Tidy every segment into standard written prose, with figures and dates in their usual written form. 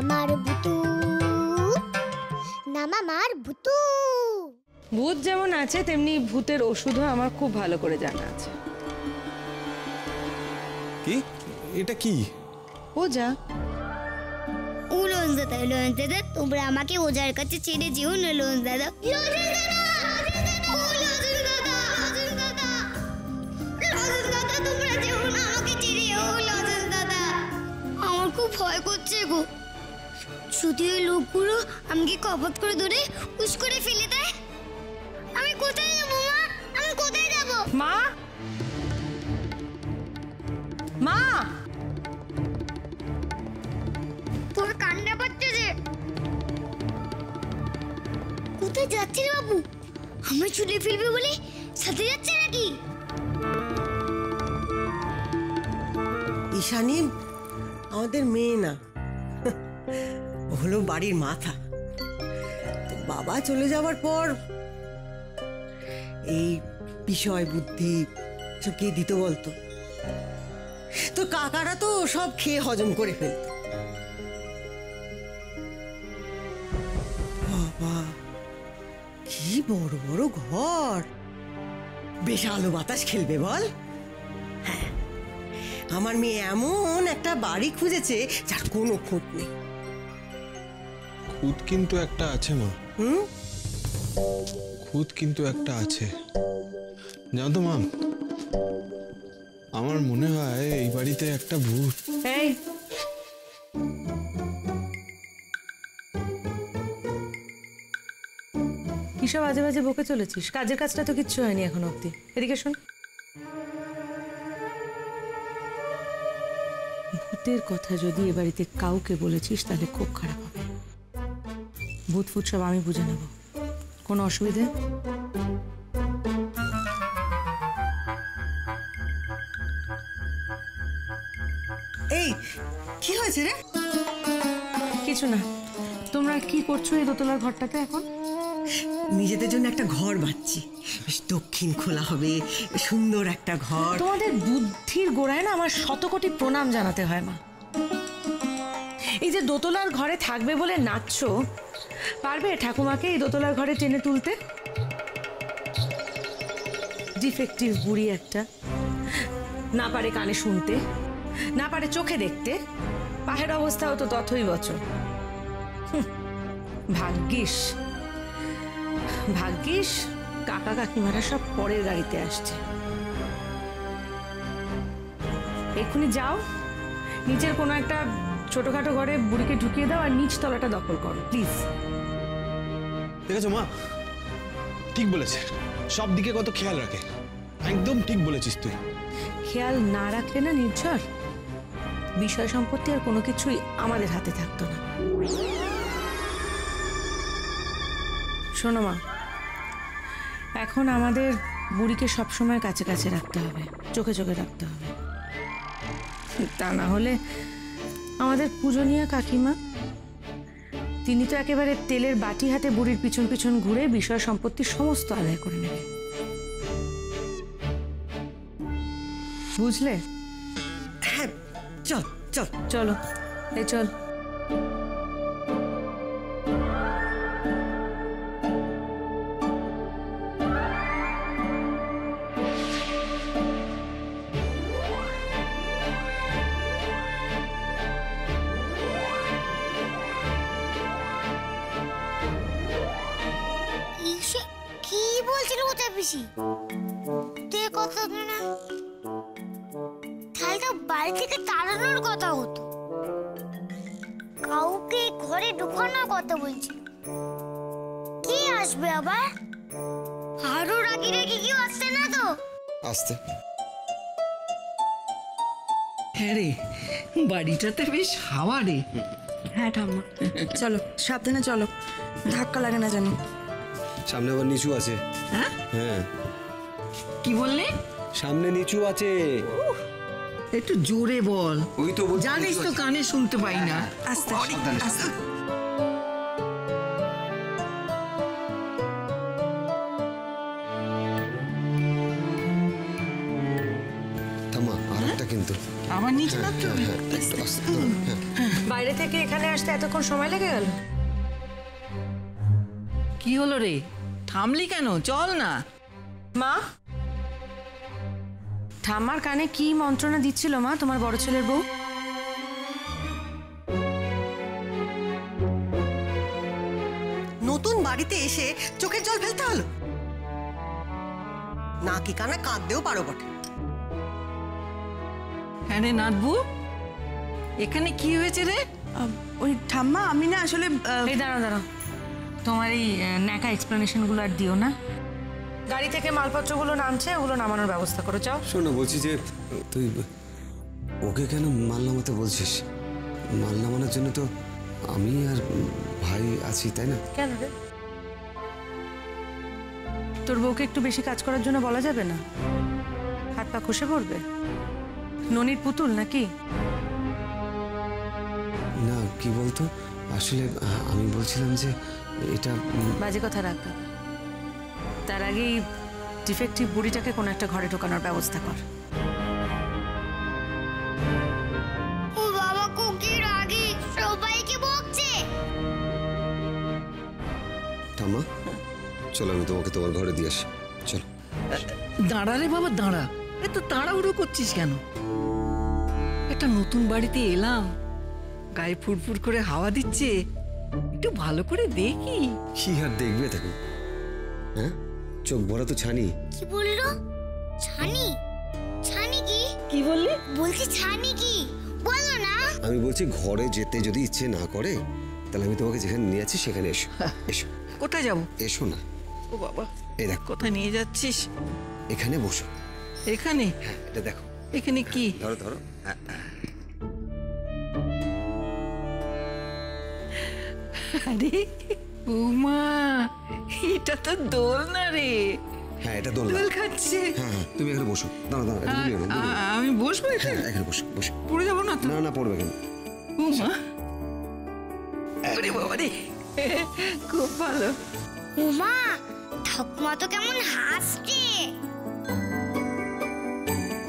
মামার ভূতু, না মামার ভূতু। ভূত যেমন আছে তেমনি ভূতের ওষুধও আমার খুব ভালো করে জানা আছে। কি এটা কি? ওজা। লঞ্চ দাদা, তোমরা আমাকে ওজার কাছে ছেড়ে যেও না লঞ্চ দাদা। আমার খুব ভয় করছে গো। যদি ওই লোকগুলো আমাকে কপাত করে ধরে উস করে ফেলে দেয়, আমি কোথায় যাবো মা? আমি কোথায় যাবো? মা, মা, তোর কান্না পাচ্ছে যে। কোথায় যাচ্ছে রে বাবু? আমরা ছুটে ফেলবে বলে সাথে যাচ্ছে নাকি? ঈশানী আমাদের মেয়ে না, হলো বাড়ির মাথা। বাবা চলে যাওয়ার পর এই বিষয় বুদ্ধি সব কে দিত বলতো? তো কাকারা তো সব খেয়ে হজম করে ফেলত। বাবা কি বড় বড় ঘর, বেশ আলো বাতাস খেলবে বল? হ্যাঁ, আমার মেয়ে এমন একটা বাড়ি খুঁজেছে যার কোনো খুঁত নেই। খুঁত কিন্তু একটা আছে মা। খুঁত কিন্তু একটা আছে, জানো তো মা, আমার মনে হয় এই বাড়িতে একটা ভূত। এই কিসব আজে বাজে বকে চলেছিস? কাজের কাজটা তো কিচ্ছু হয়নি এখন অব্দি। এদিকে শোন, ভূতের কথা যদি এ বাড়িতে কাউকে বলেছিস তাহলে খুব খারাপ হবে। ভূত ফুট সব আমি বুঝে নেব, কোনো অসুবিধে? এই কি হয়েছে রে? কিছু না। তোমরা কি করছো এই দোতলার ঘরটাতে এখন? নিজেদের জন্য একটা ঘর বাঁধছি, বেশ দক্ষিণ খোলা হবে, সুন্দর একটা ঘর। তোমাদের বুদ্ধির গোড়ায় না আমার শতকোটি প্রণাম জানাতে হয় মা। এই যে দোতলার ঘরে থাকবে বলে নাচছো, পারবে ঠাকুমাকে এই দোতলার ঘরে টেনে তুলতে? ডিফেক্টিভ বুড়ি একটা, না পারে কানে শুনতে, না পারে চোখে দেখতে, পায়ের অবস্থাও তো তথই বচন। ভাগ্যিস ভাগ্যিস কাকা কাকিমারা সব পরের গাড়িতে আসছে। এক্ষুনি যাও, নিচের কোনো একটা ছোটখাটো ঘরে বুড়িকে ঢুকিয়ে দাও আর নিচ তলাটা দখল করো প্লিজ। দেখেছো মা, ঠিক বলেছে, সব দিকে কত খেয়াল রাখে। একদম ঠিক বলেছিস তুই। খেয়াল না রাখলে না নির্ঝর, বিষয় সম্পত্তি আর কোনো কিছুই আমাদের হাতে থাকতো না। শোনো মা, এখন আমাদের বুড়িকে সবসময় কাছে কাছে রাখতে হবে, চোখে চোখে রাখতে হবে। তা না হলে আমাদের পূজনীয় কাকিমা, তিনি তো একেবারে তেলের বাটি হাতে বুড়ির পিছন পিছন ঘুরে বিষয় সম্পত্তি সমস্ত আদায় করে নেবে। বুঝলে? হ্যাঁ, চল চল চলো, এই চল। কি বলছিল ওটা পিসি? তে কথা না, তাহলে তো বাড়ি থেকে তাড়ানোর কথা হতো, কাউকে ঘরে ঢোকানোর কথা বলছি। কি আসবে আবার? আরো রাগি রাগি কেউ আসছে না তো? আসতে। হ্যাঁ রে, বাড়িটাতে বেশ হাওয়া রে। হ্যাঁ ঠাম্মা, চলো সাবধানে চলো, ধাক্কা লাগে না জানো। সামনে আবার নিচু আছে। হ্যাঁ, হ্যাঁ, কি বললে? সামনে নিচু আছে। একটু জোরে বল, ওই তো জানিস তো কানে শুনতে পাই না। আস্তে আস্তে। থামা, আর একটা কিন্তু আমার নিচে নামতে হবে। একটু আস্তে। বাইরে থেকে এখানে আসতে এতক্ষণ সময় লেগে গেল? কি হলো রে, থামলি কেন? চল না। মা, ঠাম্মার কানে কি মন্ত্রণা দিচ্ছিল মা তোমার বড় ছেলের বউ? নতুন বাড়িতে এসে চোখের জল ফেলতে হলো? নাকি কানা কাঁদতেও পারো বটে। হ্যাঁ রে নাটবু, এখানে কি হয়েছে রে? ওই ঠাম্মা, আমি না আসলে এই দাঁড়াও, তোমার এই ন্যাকা এক্সপ্লেনেশনগুলো আর দিও না। গাড়ি থেকে মালপত্রগুলো নামছে, ওগুলো নামানোর ব্যবস্থা করো, চাও। শোন না, বলছি যে তুই ওকে কেন মাল নামাতে বলছিস? মাল নামানোর জন্য তো আমি আর ভাই আছি, তাই না? কেন রে? তোর বউকে একটু বেশি কাজ করার জন্য বলা যাবে না? হাত পা খসে পড়বে? ননির পুতুল নাকি? না, কি বলতো, আসলে আমি বলছিলাম যে এটা বাজে কথা রাখবে। তার আগেই ডিফেক্টিভ বুড়িটাকে কোনো একটা ঘরে ঢোকানোর ব্যবস্থা কর। ও বাবা, কি রাগী, সবাইকে বকছে। ঠাম্মা, চলো আমি তোমাকে তোমার ঘরে দিয়ে আসি, চলো। দাঁড়া রে বাবা, দাঁড়া। এত তাড়াহুড়ো করছিস কেন? একটা নতুন বাড়িতে এলাম, গায়ে ফুরফুর করে হাওয়া দিচ্ছে, একটু ভালো করে দেখি। কি আর দেখবে দেখো, হ্যাঁ, চোখ ভরা তো ছানি। কি বললো? ছানি? ছানি কি? কি বললি? বলছি ছানি কি, বলো না। আমি বলছি ঘরে যেতে যদি ইচ্ছে না করে, তাহলে আমি তোমাকে যেখানে নিয়ে যাচ্ছি সেখানে এসো। এসো। কোথায় যাবো? এসো না। ও বাবা, এই দেখো, কোথায় নিয়ে যাচ্ছিস? এখানে বসো। এখানে? হ্যাঁ, এটা দেখো। এখানে কি? ধরো ধরো। হ্যাঁ, আরে উমা, এটা তো দোল না রে। হ্যাঁ, এটা দোল। দোল খাচ্ছে। হ্যাঁ হ্যাঁ, তুমি এখানে বসো। দাঁড়া দাঁড়া, এটা দুলিও না, দুলিও না। আমি বসবো এখানে? হ্যাঁ, এখানে বসো বসো। পড়ে যাবো না তো? না না, পড়বে কেন? উমা, ওরে বাবা রে, খুব ভালো। উমা, ঠাকুমা তো কেমন হাসছে।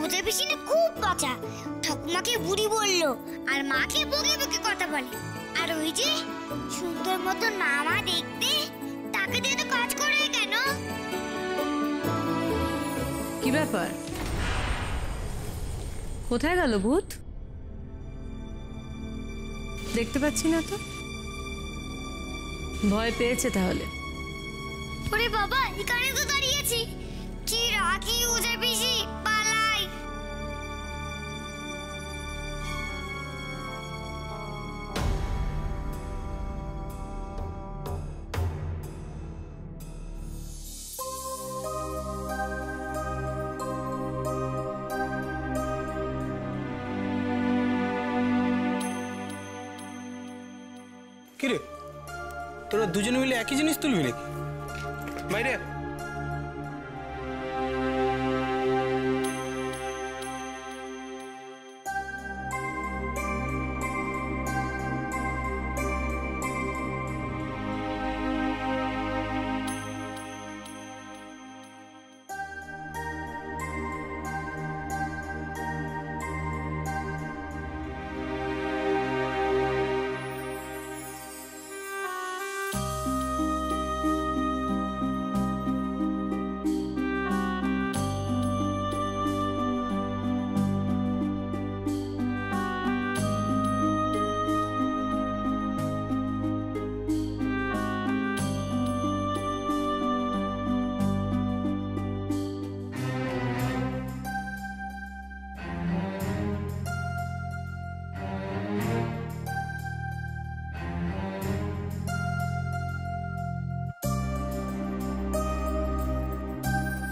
ওদের পিছনে খুব বাঁচা। ঠাকুমাকে বুড়ি বললো, আর মাকে বকে বকে কথা বলে। আর ওই যে সুন্দর মতো নামা দেখতে, তাকে দিয়ে তো কাজ করে কেন? কি ব্যাপার? কোথায় গেল ভূত? দেখতে পাচ্ছি না তো। ভয় পেয়েছে তাহলে? ওরে বাবা, এখানে তো দাঁড়িয়েছি। কি রাখি ওদের পিসি, পালাই। কিরে, তোরা দুজনে মিলে একই জিনিস তুলবি নাকি? বাইরে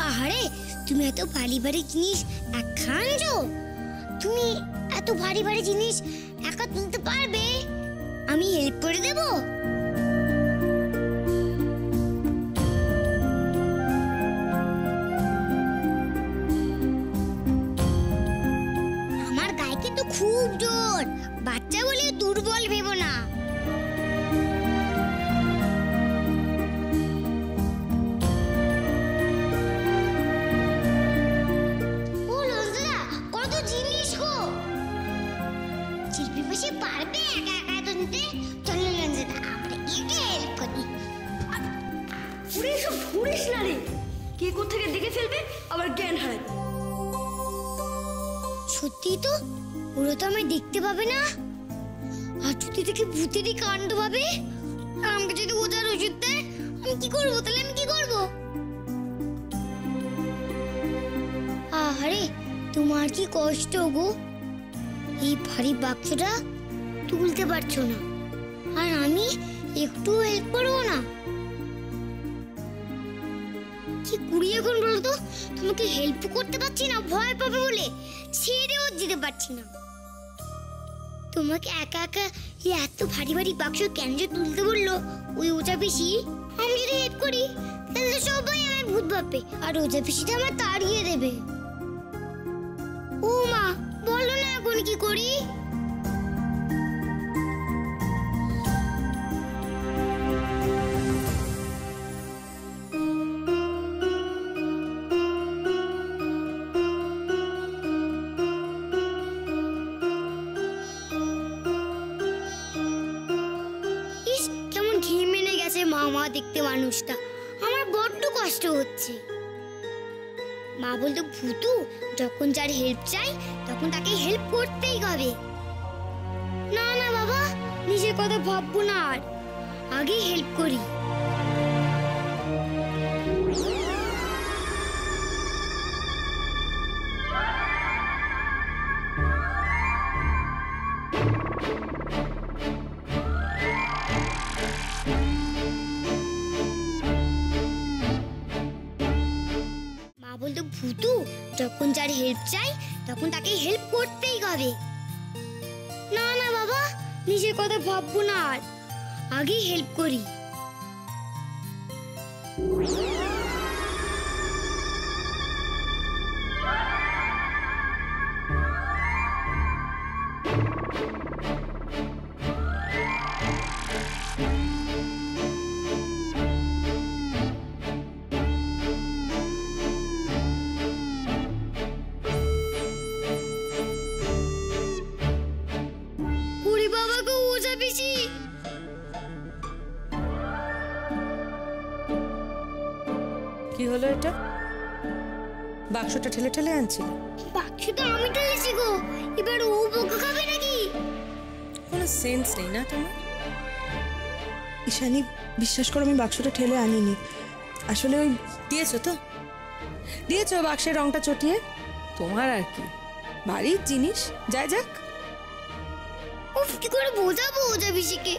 আহারে, তুমি এত ভারী ভারী জিনিস একা আনছো? তুমি এত ভারী ভারী জিনিস একা তুলতে পারবে? আমি হেল্প করে দেব। আমার গায়ে কিন্তু খুব জোর, বাচ্চা বলে দুর্বল ভেবো না। কত জিনিস গো, চিপি পাশে পারবে একা একা চলো রঞ্জনা আমরা একটু হেল্প করি। ওরে সব ধরিস না রে, কে কোথেকে দেখে ফেলবে আবার জ্ঞান হারাবে। সত্যি তো, ওরা তো আমায় দেখতে পাবে না। আর যদি দেখে ভূতেরই কাণ্ড পাবে, আর আমাকে যদি ওজার ওষুধ দেয়, আমি কি করবো? তাহলে আমি কি করবো? আরে তোমার কি কষ্ট গো, এই ভারী বাক্সটা তুলতে পারছো না, আর আমি একটু হেল্প করবো না? কি করি এখন বলো তো? তোমাকে হেল্প করতে পারছি না, ভয় পাবে বলে ছেড়েও যেতে পারছি না। তোমাকে একা একা এই এত ভারী ভারী বাক্স কেন যে তুলতে বললো ওই ওজা পিসি? আমি যদি হেল্প করি তাহলে সবাই আমায় ভূত ভাববে, আর ওজা পিসিটা আমার তাড়িয়ে দেবে। ও মা, বলো না এখন কি করি? ইস, কেমন ঘেমে গেছে মামা দেখতে মানুষটা, আমার বড্ড কষ্ট হচ্ছে। মা বলতো ভূতু যখন যার হেল্প চাই তখন তাকে হেল্প করতেই হবে। না না বাবা, নিজের কথা ভাববো না, আর আগে হেল্প করি। মা বলতো ভূতু যখন যার হেল্প চাই তখন তাকে হেল্প করতেই হবে। না না বাবা, নিজের কথা ভাববো না, আর আগে হেল্প করি। ওরে বাবা গো, ওজা পিসি! কি হলো এটা? বাক্সটা ঠেলে ঠেলে আনছি। বাক্সটা আমি ঠেলেছি গো, এবার ও বকা খাবে নাকি? কোনো সেন্স নেই না তোমার? ঈশানী, বিশ্বাস করো আমি বাক্সটা ঠেলে আনিনি, আসলে ওই দিয়েছো তো? দিয়েছো বাক্সের রংটা চটিয়ে? তোমার আর কি, বাড়ির জিনিস, যা যাক। উফ, কি করে বোঝাবো ওজা পিসিকে?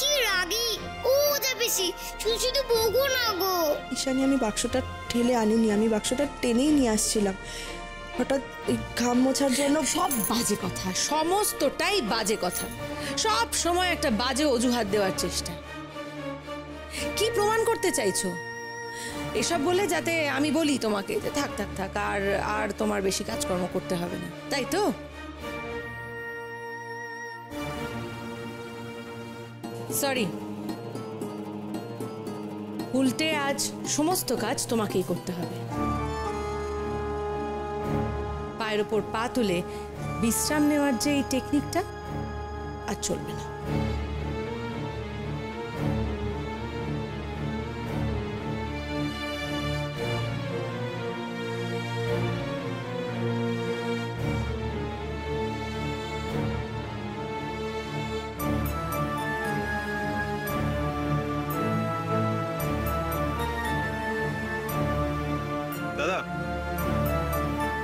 কি রাগি ও ওজা পিসি, শুধু শুধু বকো না গো। ঈশানী, আমি বাক্সটা ঠেলে আনিনি, আমি বাক্সটা টেনেই নিয়ে আসছিলাম। হঠাৎ এই ঘাম মোছার জন্য সব বাজে কথা, সমস্তটাই বাজে কথা। সব সময় একটা বাজে অজুহাত দেওয়ার চেষ্টা। কি প্রমাণ করতে চাইছো? এসব বলে যাতে আমি বলি তোমাকে যে থাক থাক থাক, আর আর তোমার বেশি কাজকর্ম করতে হবে না, তাই তো? সরি, উল্টে আজ সমস্ত কাজ তোমাকেই করতে হবে। পায়ের ওপর পা তুলে বিশ্রাম নেওয়ার যে এই টেকনিকটা আর চলবে না। দাদা,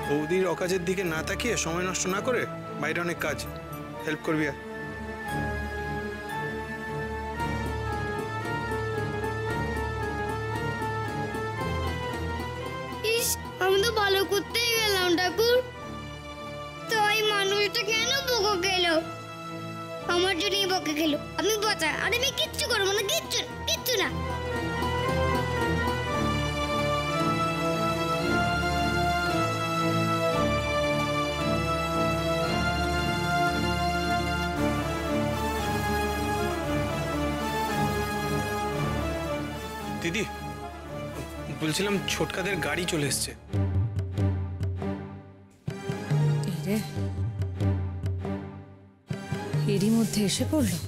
বৌদির অকাজের দিকে না তাকিয়ে সময় নষ্ট না করে বাইরে অনেক কাজ, হেল্প করবি। আর ইস, আমি তো ভালো করতেই গেলাম ঠাকুর, তাই মানুষটা কেন বকা গেল? আমার জন্যই বকা গেল, আমি বাঁচা, আর আমি কিচ্ছু করবো না, কিচ্ছু কিচ্ছু না। দিদি, বলছিলাম ছোটকাদের গাড়ি চলে এসছে। এরই মধ্যে এসে পড়লো।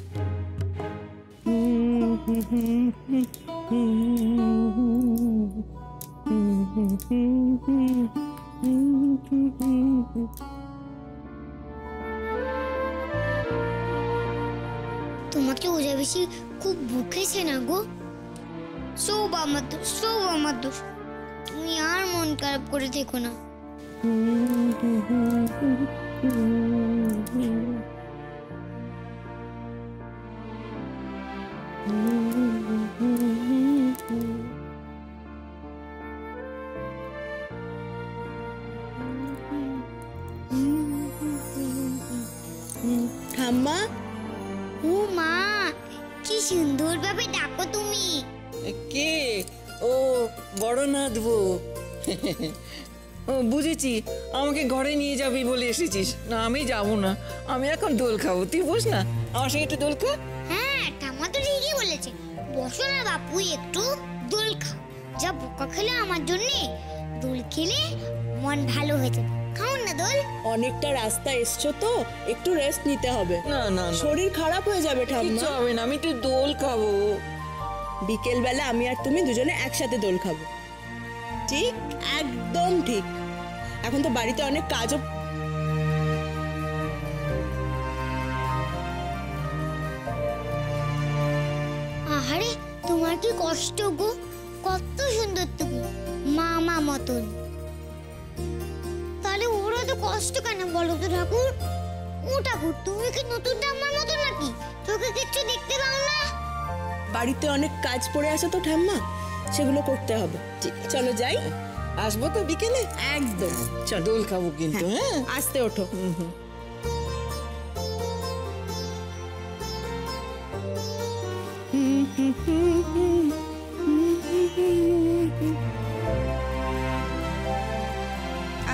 তোমাকে ওজা বেশি খুব বকেছে না গো? সব আমার দোষ, সব আমার দোষ। তুমি আর মন খারাপ করে থেকো না। ঠাম্মা, ও মা, কি সুন্দর ভাবে ডাকো তুমি। কে? ও বড় নাথবো। ও বুঝেছি, আমাকে ঘরে নিয়ে যাবি বলে এসেছিস। না আমি যাবো না, আমি এখন দোল খাবো। তুই বস না, আমার সঙ্গে একটু দোল খা। হ্যাঁ, ঠাম্মা তো ঠিকই বলেছে। বসো না বাপু, একটু দোল খাও। যা বোকা খেলে আমার জন্যে, দোল খেলে মন ভালো হয়ে যাবে। খাও না দোল। অনেকটা রাস্তা এসছো তো, একটু রেস্ট নিতে হবে। না না না, শরীর খারাপ হয়ে যাবে কিচ্ছু ঠাম্মা। হবে না, আমি একটু দোল খাবো। বিকেল বেলা আমি আর তুমি দুজনে একসাথে দোল খাবো। ঠিক, একদম ঠিক। এখন তো বাড়িতে অনেক কাজও। আহারে, তোমার কি কষ্ট গো? কত সুন্দর তুমি, মামা মতন। তাহলে ওরা তো কষ্ট কেন বলো তো ঠাকুর? ও ঠাকুর, তুমি কি নতুন ঠাম্মার মতো নাকি? তোকে কিচ্ছু দেখতে পাও না? বাড়িতে অনেক কাজ পড়ে আছে তো ঠাম্মা, সেগুলো করতে হবে। চলো যাই। আসবো তো বিকেলে? একদম। চল দোল খাবো কিন্তু। হ্যাঁ, আস্তে ওঠো।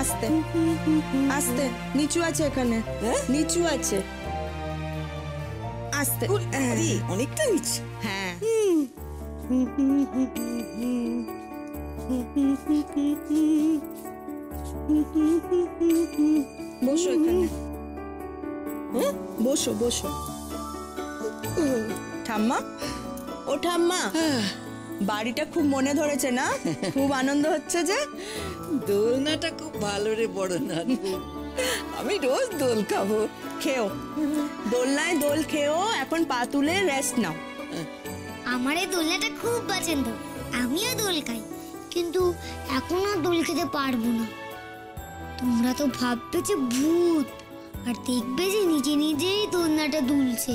আস্তে আস্তে, নিচু আছে এখানে, নিচু আছে। আস্তে, অনেকটা নিচ্ছি। হ্যাঁ। বসো এখানে, বসো বসো। ঠাম্মা, ও ঠাম্মা, বাড়িটা খুব মনে ধরেছে না? খুব আনন্দ হচ্ছে যে? দোলনাটা খুব ভালো রে বড় নাথ। আমি রোজ দোল খাবো। খেও, দোলনায় দোল খেও। এখন পা তুলে রেস্ট নাও। আমার এই দোলনাটা খুব পছন্দ। আমিও দোল খাই, কিন্তু এখন আর দোল খেতে পারবো না। তোমরা তো ভাববে যে ভূত, আর দেখবে যে নিজে নিজেই দোলনাটা দুলছে।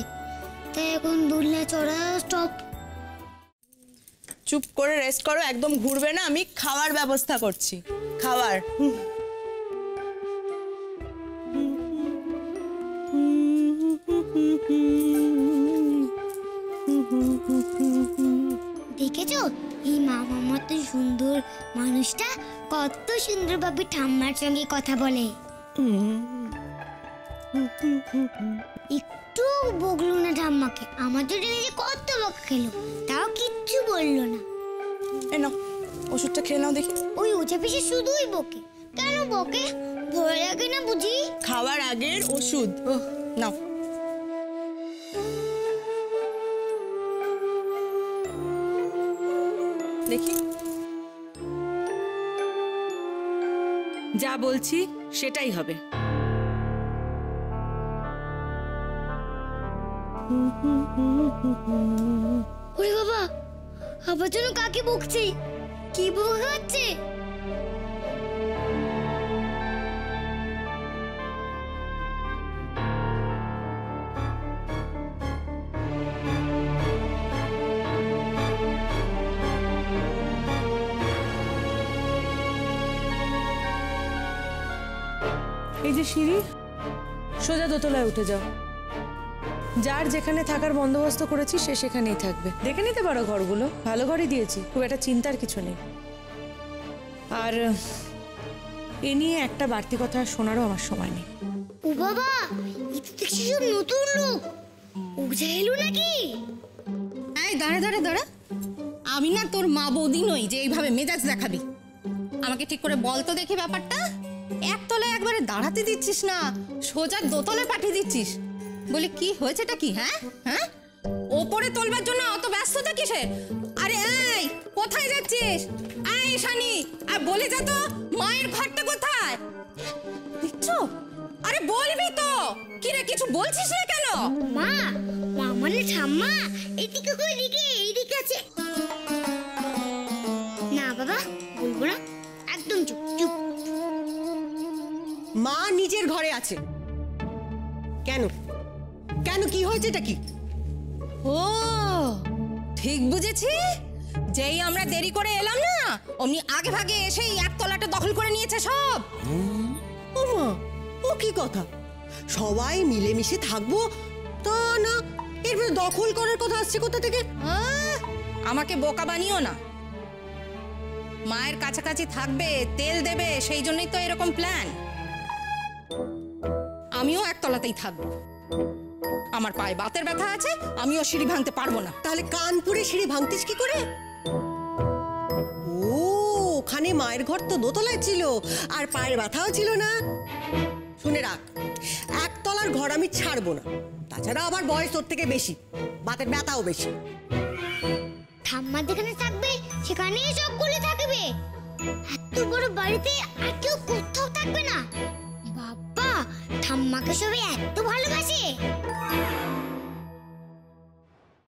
তাই এখন দোলনা চড়া স্টপ। চুপ করে রেস্ট করো, একদম ঘুরবে না। আমি খাওয়ার ব্যবস্থা করছি, খাওয়ার। দেখেছো এই মামার মতো সুন্দর মানুষটা কত সুন্দরভাবে ঠাম্মার সঙ্গে কথা বলে। একটু বকলো না ঠাম্মাকে। আমার জন্য নিজে কত বক খেলো, তাও কিচ্ছু বললো না। এ নাও, ওষুধটা খেয়ে নাও দেখি। ওই ওঝা পিসে শুধুই বকে। কেন বকে? ভয় লাগে না বুঝি? খাওয়ার আগের ওষুধ। নাও। দেখি, যা বলছি সেটাই হবে। ওরে বাবা, আবার যেন কাকে বকছে। কি বকা হচ্ছে? এই যে সিঁড়ি, সোজা দোতলায় উঠে যাও। যার যেখানে থাকার বন্দোবস্ত করেছি সে সেখানেই থাকবে। দেখে নিতে পারো ঘরগুলো, ভালো ঘরই দিয়েছি, খুব একটা চিন্তার কিছু নেই। আর এ নিয়ে একটা বাড়তি কথা শোনারও আমার সময় নেই। ও বাবা, এই তো দেখছি সব নতুন লোক। ওঝা এলো নাকি? এই দাঁড়া দাঁড়া দাঁড়া, আমি না তোর মা বৌদি নই যে এইভাবে মেজাজ দেখাবি। আমাকে ঠিক করে বল তো দেখি ব্যাপারটা। একতলায় একবারে দাঁড়াতে দিচ্ছিস না, সোজা দোতলায় পাঠিয়ে দিচ্ছিস। বলি কি হয়েছেটা কি? হ্যাঁ হ্যাঁ, ও ওপরে তোলবার জন্য অত ব্যস্ততা কিসে? আরে এই কোথায় যাচ্ছিস? এই শানি, আর বলে যা তো মায়ের ঘরটা কোথায়? দেখছো? আরে বলবি তো। কি রে, কিছু বলছিস না কেন? মা, মা মানে ঠাম্মা এদিকে কই দিকে এইদিকে আছে। না বাবা, বলবো না, একদম চুপ চুপ। মা নিজের ঘরে আছে। কেন কেন কি হয়েছে, এটা কি? ও ঠিক বুঝেছি। যেই আমরা দেরি করে এলাম না, অমনি আগে ভাগে এসেই একতলাটা দখল করে নিয়েছে সব। ও মা, ও কি কথা? সবাই মিলেমিশে থাকবো তা না, এরপরে দখল করার কথা আসছে কোথা থেকে? আমাকে বোকা বানিও না। মায়ের কাছাকাছি থাকবে, তেল দেবে, সেই জন্যই তো এরকম প্ল্যান। আমিও একতলাতেই থাকবো। আমার পায়ে বাতের ব্যথা আছে, আমিও সিঁড়ি ভাঙতে পারবো না। তাহলে কানপুরে সিঁড়ি ভাঙতিস কি করে? ও, ওখানে মায়ের ঘর তো দোতলায় ছিল, আর পায়ের ব্যথাও ছিল না। শুনে রাখ, একতলার ঘর আমি ছাড়বো না। তাছাড়া আবার বয়স তোর থেকে বেশি, বাতের ব্যথাও বেশি। ঠাম্মা যেখানে থাকবে সেখানেই সবগুলো থাকবে। এত বড় বাড়িতে আর কেউ কোথাও থাকবে না। বাবা, ঠাম্মাকে সবাই এত